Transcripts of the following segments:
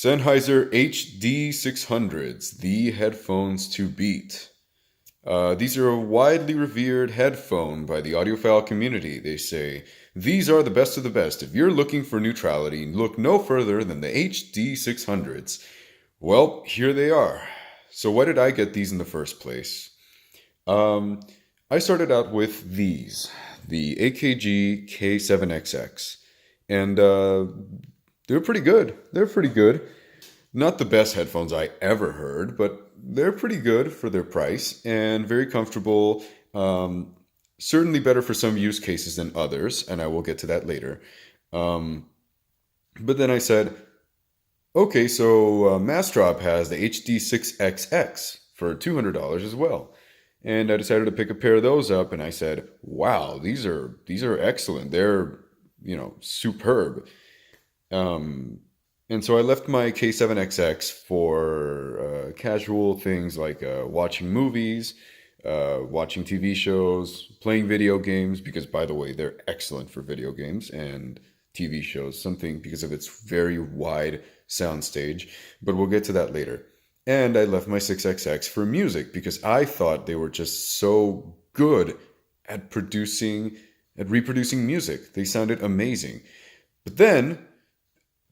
Sennheiser HD600s, the headphones to beat. These are a widely revered headphone by the audiophile community. They say, these are the best of the best. If you're looking for neutrality, look no further than the HD600s. Well, here they are. So why did I get these in the first place? I started out with these, the AKG K7XX. And they're pretty good. They're pretty good. Not the best headphones I ever heard, but they're pretty good for their price and very comfortable. Certainly better for some use cases than others, and I will get to that later. But then I said, okay, so Mastrop has the HD6XX for $200 as well. And I decided to pick a pair of those up, and I said, wow, these are excellent. They're, superb. And so I left my K7XX for casual things like watching movies, watching TV shows, playing video games, because, by the way, they're excellent for video games and TV shows, something because of its very wide soundstage, but we'll get to that later. And I left my 6XX for music because I thought they were just so good at reproducing music. They sounded amazing. But then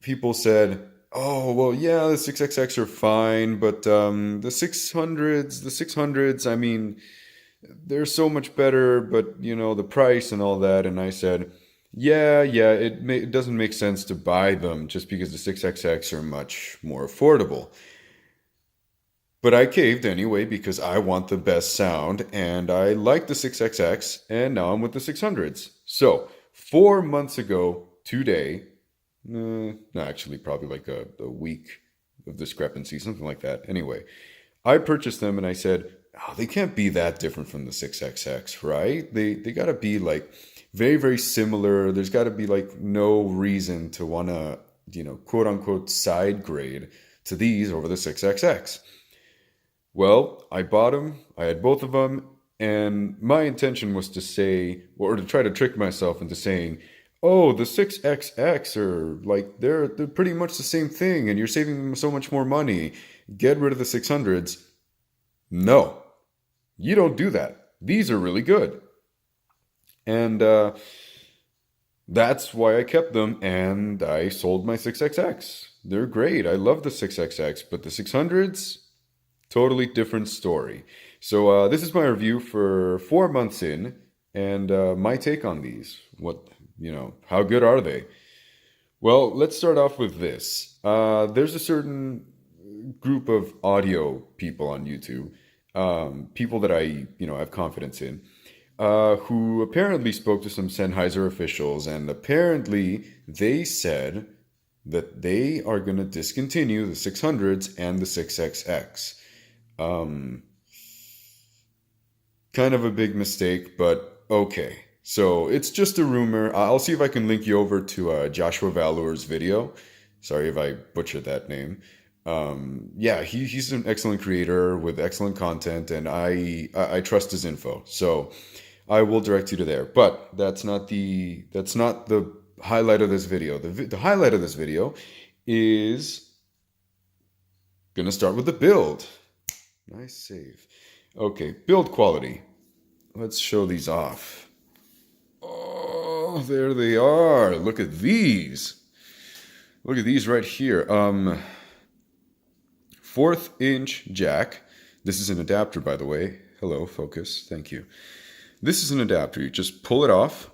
people said, oh, well, yeah, the 6XX are fine, but the 600s, I mean, they're so much better, but, the price and all that. And I said, yeah, it doesn't make sense to buy them just because the 6XX are much more affordable. But I caved anyway because I want the best sound, and I like the 6XX, and now I'm with the 600s. So, 4 months ago today, no, actually probably like a week of discrepancy, something like that. Anyway, I purchased them and I said, oh, they can't be that different from the 6XX, right? They got to be like very, very similar. There's got to be like no reason to want to, quote unquote side grade to these over the 6XX. Well, I bought them. I had both of them. And my intention was to say, or to try to trick myself into saying, oh, the 6XX are like, they're pretty much the same thing and you're saving them so much more money. Get rid of the 600s. No, you don't do that. These are really good. And that's why I kept them and I sold my 6XX. They're great. I love the 6XX, but the 600s, totally different story. So this is my review for 4 months in and my take on these. How good are they? Well, let's start off with this. There's a certain group of audio people on YouTube, people that I have confidence in, who apparently spoke to some Sennheiser officials, and apparently they said that they are going to discontinue the 600s and the 6XX. Kind of a big mistake, but okay. So it's just a rumor. I'll see if I can link you over to Joshua Valour's video. Sorry if I butchered that name. Yeah, he's an excellent creator with excellent content, and I trust his info. So I will direct you to there. But that's not the highlight of this video. The highlight of this video is gonna start with the build. Nice save. Okay, build quality. Let's show these off. Oh, there they are. Look at these. Look at these right here. 4th inch jack. This is an adapter, by the way. Hello, focus. Thank you. This is an adapter. You just pull it off.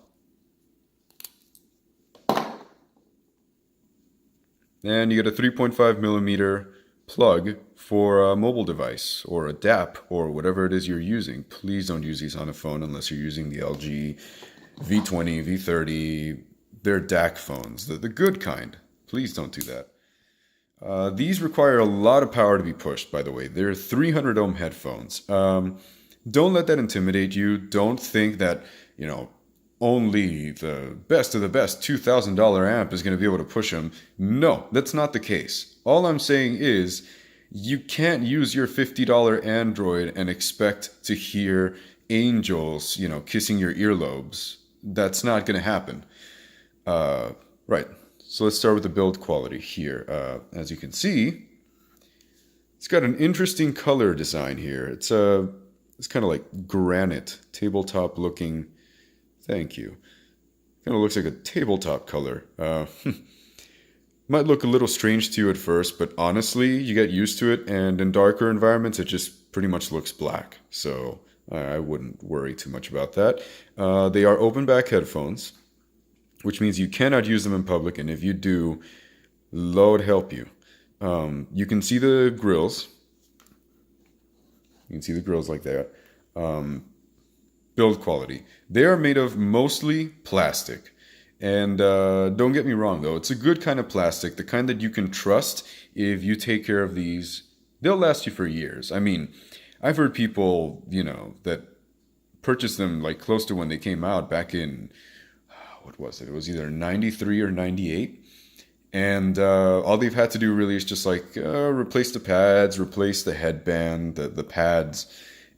And you get a 3.5 millimeter plug for a mobile device or a DAP or whatever it is you're using. Please don't use these on a phone unless you're using the LG V20, V30. They're DAC phones, the good kind. Please don't do that. These require a lot of power to be pushed, by the way. They're 300 ohm headphones. Don't let that intimidate you. Don't think that, only the best of the best $2,000 amp is going to be able to push them. No, that's not the case. All I'm saying is you can't use your $50 Android and expect to hear angels, kissing your earlobes. That's not going to happen. Right. So let's start with the build quality here. As you can see, it's got an interesting color design here. It's kind of like granite, tabletop looking. Thank you. Kind of looks like a tabletop color. Might look a little strange to you at first, but honestly, you get used to it, and in darker environments, it just pretty much looks black. So I wouldn't worry too much about that. They are open back headphones, which means you cannot use them in public, and if you do, Lord help you. You can see the grills. You can see the grills like that. Build quality. They are made of mostly plastic. And don't get me wrong, though. It's a good kind of plastic, the kind that you can trust. If you take care of these, they'll last you for years. I mean, I've heard people, that purchased them like close to when they came out back in, what was it? It was either 93 or 98. And all they've had to do really is just like replace the pads, replace the headband, the pads,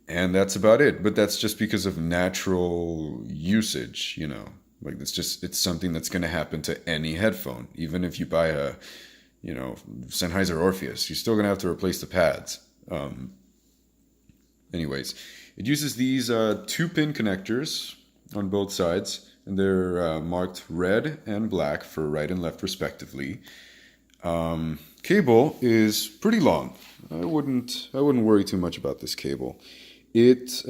and that's about it. But that's just because of natural usage, Like it's something that's going to happen to any headphone. Even if you buy a, Sennheiser Orpheus, you're still going to have to replace the pads. Anyways, it uses these 2-pin connectors on both sides. And they're marked red and black for right and left respectively. Cable is pretty long. I wouldn't worry too much about this cable. It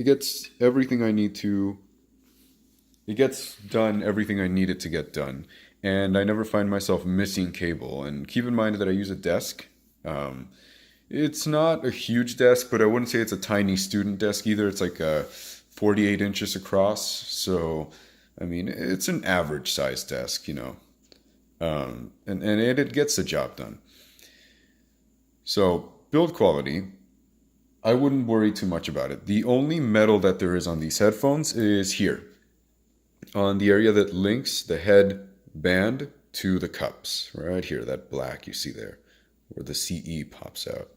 gets everything I need to. It gets done everything I need it to get done, and I never find myself missing cable. And keep in mind that I use a desk. It's not a huge desk, but I wouldn't say it's a tiny student desk either. It's like 48 inches across, so I mean it's an average size desk, and it gets the job done. So build quality, I wouldn't worry too much about it. The only metal that there is on these headphones is here, on the area that links the headband to the cups, right here, that black you see there, where the CE pops out.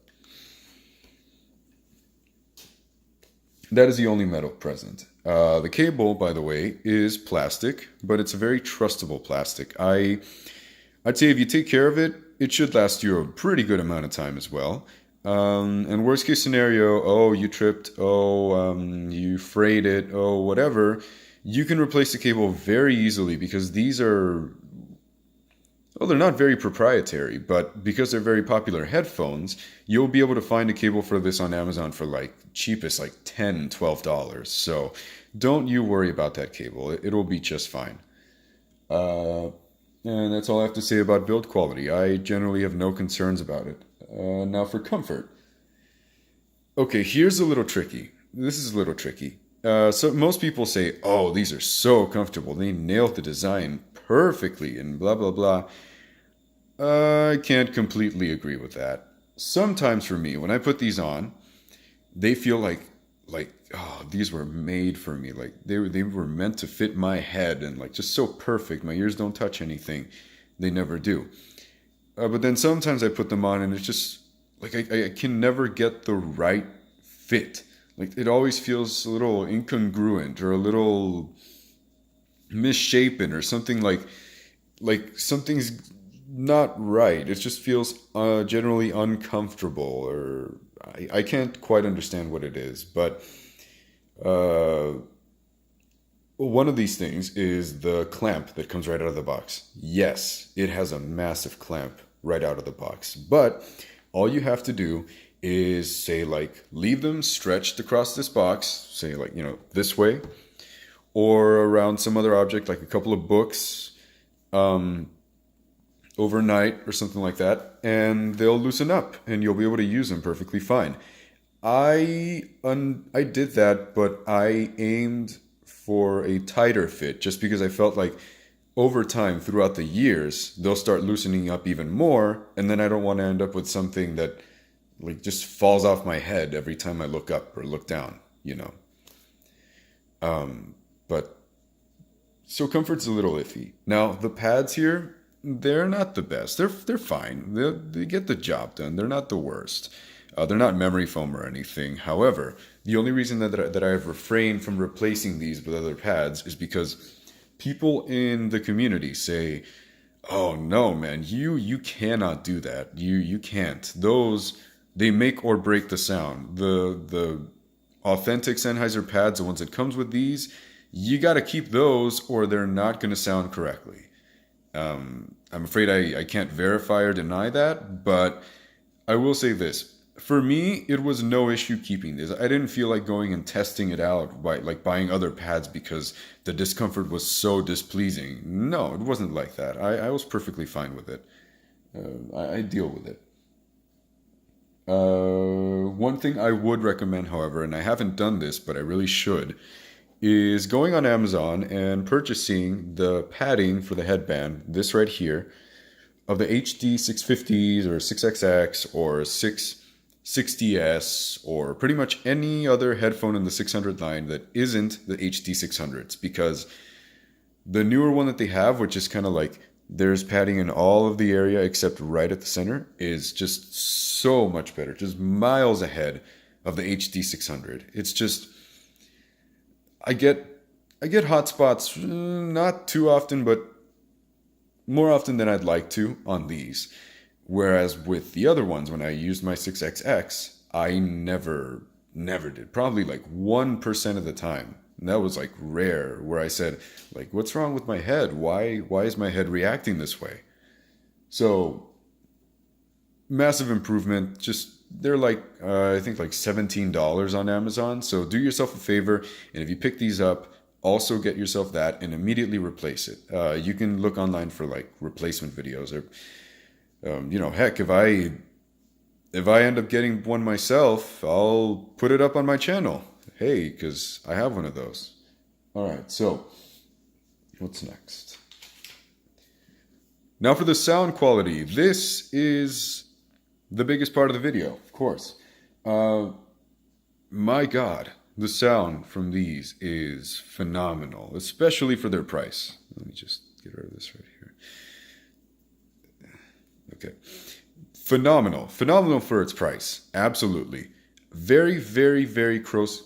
That is the only metal present. The cable, by the way, is plastic, but it's a very trustable plastic. I'd say if you take care of it, it should last you a pretty good amount of time as well. And worst case scenario, you tripped, you frayed it, whatever, you can replace the cable very easily because these are, they're not very proprietary, but because they're very popular headphones, you'll be able to find a cable for this on Amazon for like cheapest, like $10, $12. So don't you worry about that cable. It'll be just fine. And that's all I have to say about build quality. I generally have no concerns about it. Now for comfort. Okay, here's a little tricky. This is a little tricky. So most people say, oh, these are so comfortable. They nailed the design perfectly and blah, blah, blah. I can't completely agree with that. Sometimes for me, when I put these on, they feel like these were made for me. Like they were meant to fit my head and like just so perfect. My ears don't touch anything. They never do. But then sometimes I put them on and it's just like I can never get the right fit. Like it always feels a little incongruent or a little misshapen or something like something's not right. It just feels generally uncomfortable, or I can't quite understand what it is. But one of these things is the clamp that comes right out of the box. Yes, it has a massive clamp right out of the box, but all you have to do is say like leave them stretched across this box, say like this way, or around some other object like a couple of books overnight or something like that, and they'll loosen up and you'll be able to use them perfectly fine. I did that, but I aimed for a tighter fit just because I felt like over time, throughout the years, they'll start loosening up even more, and then I don't want to end up with something that like just falls off my head every time I look up or look down, But so comfort's a little iffy. Now the pads here, they're not the best. They're fine. They get the job done. They're not the worst. They're not memory foam or anything. However, the only reason that I have refrained from replacing these with other pads is because people in the community say, Oh no, man. You cannot do that. You can't. Those, they make or break the sound. The authentic Sennheiser pads, the ones that comes with these, you got to keep those or they're not going to sound correctly. I'm afraid I can't verify or deny that, but I will say this. For me, it was no issue keeping this. I didn't feel like going and testing it out by like buying other pads because the discomfort was so displeasing. No, it wasn't like that. I was perfectly fine with it. I deal with it. One thing I would recommend, however, and I haven't done this, but I really should, is going on Amazon and purchasing the padding for the headband, this right here, of the HD650s or 6XX or 660S or pretty much any other headphone in the 600 line that isn't the HD600s, because the newer one that they have, which is kind of like there's padding in all of the area except right at the center, is just so much better, just miles ahead of the HD600. It's just I get hot spots, not too often, but more often than I'd like to on these. Whereas with the other ones, when I used my 6XX, I never did. Probably like 1% of the time. And that was like rare, where I said, like, what's wrong with my head? Why is my head reacting this way? So massive improvement. Just they're like I think like $17 on Amazon. So do yourself a favor, and if you pick these up, also get yourself that and immediately replace it. You can look online for like replacement videos, or heck, if I end up getting one myself, I'll put it up on my channel. Hey, because I have one of those. All right, so what's next? Now for the sound quality. This is the biggest part of the video, of course. My God, the sound from these is phenomenal, especially for their price. Let me just get rid of this right here. Okay. Phenomenal for its price. Absolutely. Very, very, very close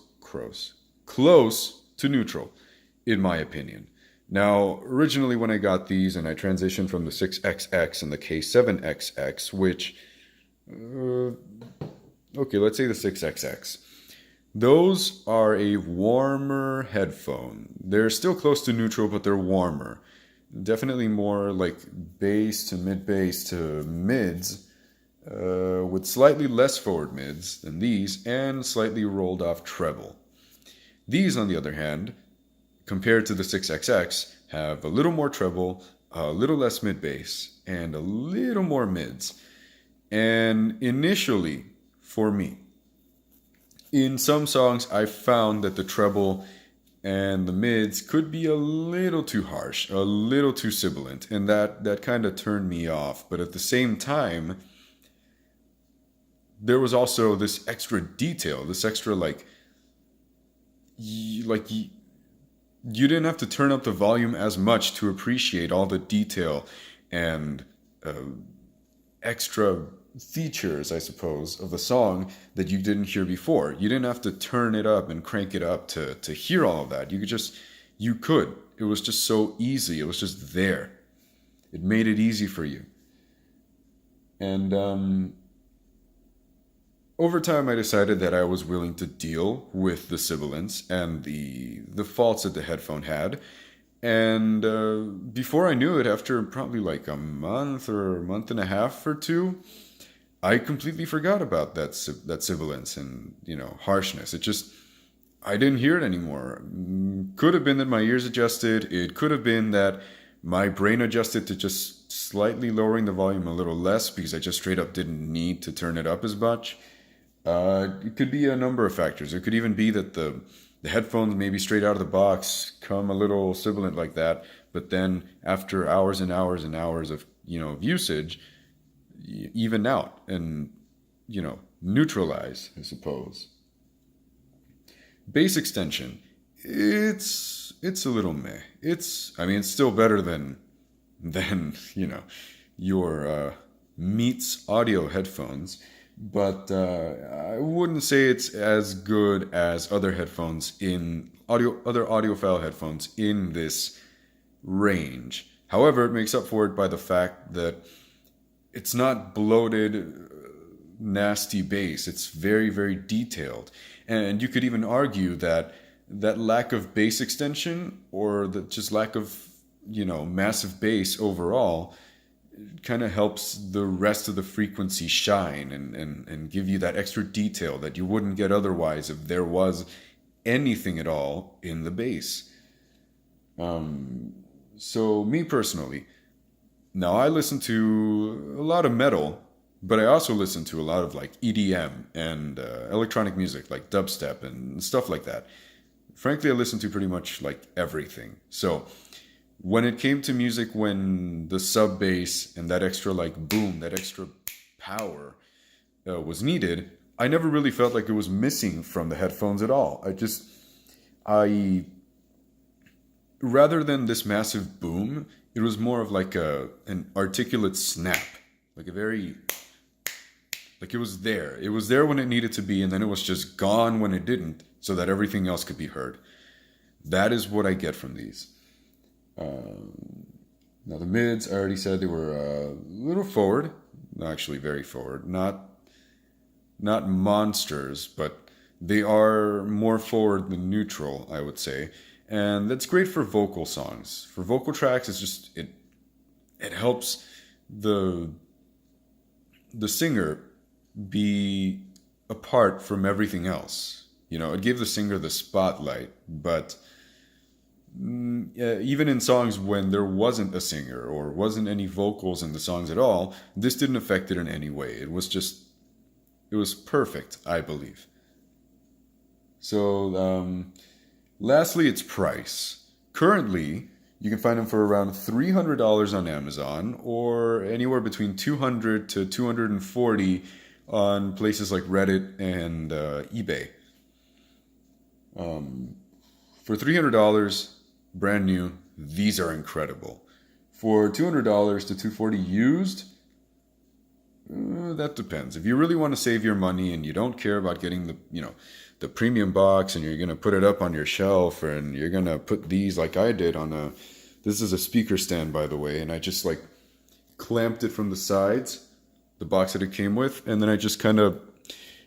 to neutral, in my opinion. Now, originally when I got these and I transitioned from the 6XX and the K7XX, which, okay, let's say the 6XX. Those are a warmer headphone. They're still close to neutral, but they're warmer. Definitely more like bass to mid-bass to mids, with slightly less forward mids than these and slightly rolled off treble. These, on the other hand, compared to the 6XX, have a little more treble, a little less mid-bass, and a little more mids. And initially, for me, in some songs, I found that the treble and the mids could be a little too harsh, a little too sibilant, and that kind of turned me off. But at the same time, there was also this extra detail, this extra you didn't have to turn up the volume as much to appreciate all the detail and extra features, I suppose, of the song that you didn't hear before. You didn't have to turn it up and crank it up to hear all of that. You could. It was just so easy. It was just there. It made it easy for you. And over time, I decided that I was willing to deal with the sibilance and the faults that the headphone had. And before I knew it, after probably like a month or a month and a half or two, I completely forgot about that sibilance and, harshness. I didn't hear it anymore. Could have been that my ears adjusted. It could have been that my brain adjusted to just slightly lowering the volume a little less because I just straight up didn't need to turn it up as much. It could be a number of factors. It could even be that the headphones, maybe straight out of the box, come a little sibilant like that, but then after hours and hours and hours of usage, even out and neutralize, I suppose. Bass extension, it's a little meh. It's still better than your Meets audio headphones. But I wouldn't say it's as good as other headphones other audiophile headphones in this range. However, it makes up for it by the fact that it's not bloated, nasty bass. It's very, very detailed. And you could even argue that that lack of bass extension, or the just lack of, massive bass overall, kind of helps the rest of the frequency shine and give you that extra detail that you wouldn't get otherwise if there was anything at all in the bass. So me personally, now I listen to a lot of metal, but I also listen to a lot of like EDM and electronic music like dubstep and stuff like that. Frankly, I listen to pretty much like everything. So when it came to music, when the sub bass and that extra like boom, that extra power was needed, I never really felt like it was missing from the headphones at all. I rather than this massive boom, it was more of like an articulate snap, like like it was there. It was there when it needed to be, and then it was just gone when it didn't, so that everything else could be heard. That is what I get from these. Now the mids, I already said they were a little forward, actually very forward, not monsters, but they are more forward than neutral, I would say. And that's great for vocal songs. For vocal tracks, it's just, it helps the singer be apart from everything else. It gave the singer the spotlight, but even in songs when there wasn't a singer or wasn't any vocals in the songs at all, this didn't affect it in any way. It was perfect, I believe. So, lastly, it's price. Currently, you can find them for around $300 on Amazon, or anywhere between $200 to $240 on places like Reddit and eBay. For $300, brand new, these are incredible. For $200 to $240 used, that depends. If you really want to save your money and you don't care about getting the premium box, and you're going to put it up on your shelf, and you're going to put these like I did on this is a speaker stand, by the way, and I just like clamped it from the sides, the box that it came with, and then I just kind of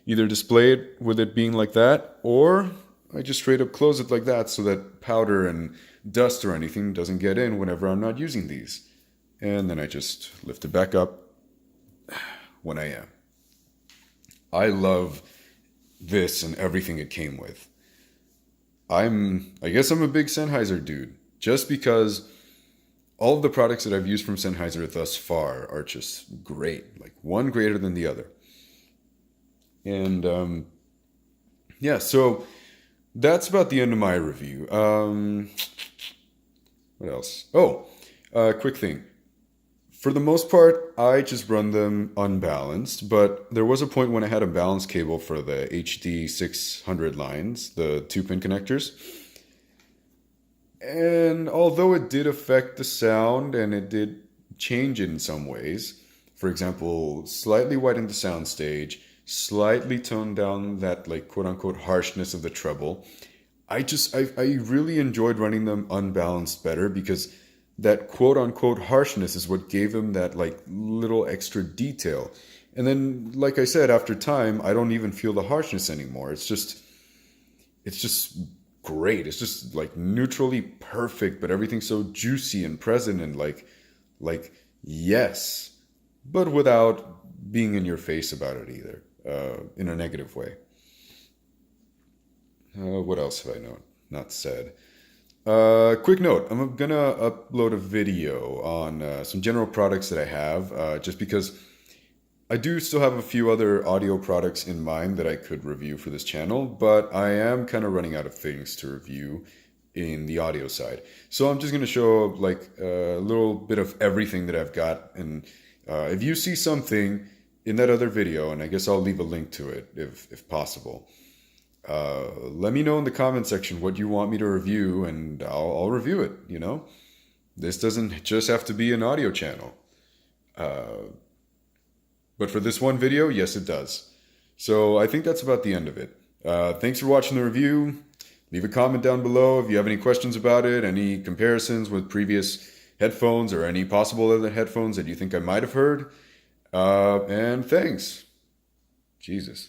either display it with it being like that, or I just straight up close it like that so that powder and dust or anything doesn't get in whenever I'm not using these. And then I just lift it back up when I am. I love this and everything it came with. I guess I'm a big Sennheiser dude, just because all of the products that I've used from Sennheiser thus far are just great, like one greater than the other. And yeah, so that's about the end of my review. What else? Oh, quick thing. For the most part, I just run them unbalanced, but there was a point when I had a balance cable for the HD600 lines, the 2-pin connectors. And although it did affect the sound and it did change it in some ways, for example, slightly widened the soundstage, slightly toned down that like quote-unquote harshness of the treble, I really enjoyed running them unbalanced better, because that quote-unquote harshness is what gave them that like little extra detail. And then, like I said, after time, I don't even feel the harshness anymore. It's just great. It's just like neutrally perfect, but everything's so juicy and present and like yes, but without being in your face about it either, in a negative way. What else have I not said? Quick note, I'm gonna upload a video on some general products that I have, just because I do still have a few other audio products in mind that I could review for this channel, but I am kind of running out of things to review in the audio side. So I'm just gonna show like a little bit of everything that I've got, and if you see something in that other video, and I guess I'll leave a link to it if possible, let me know in the comment section what you want me to review, and I'll review it. This doesn't just have to be an audio channel, but for this one video, yes it does. So I think that's about the end of it. Thanks for watching the review. Leave a comment down below if you have any questions about it, any comparisons with previous headphones or any possible other headphones that you think I might have heard. And thanks. Jesus.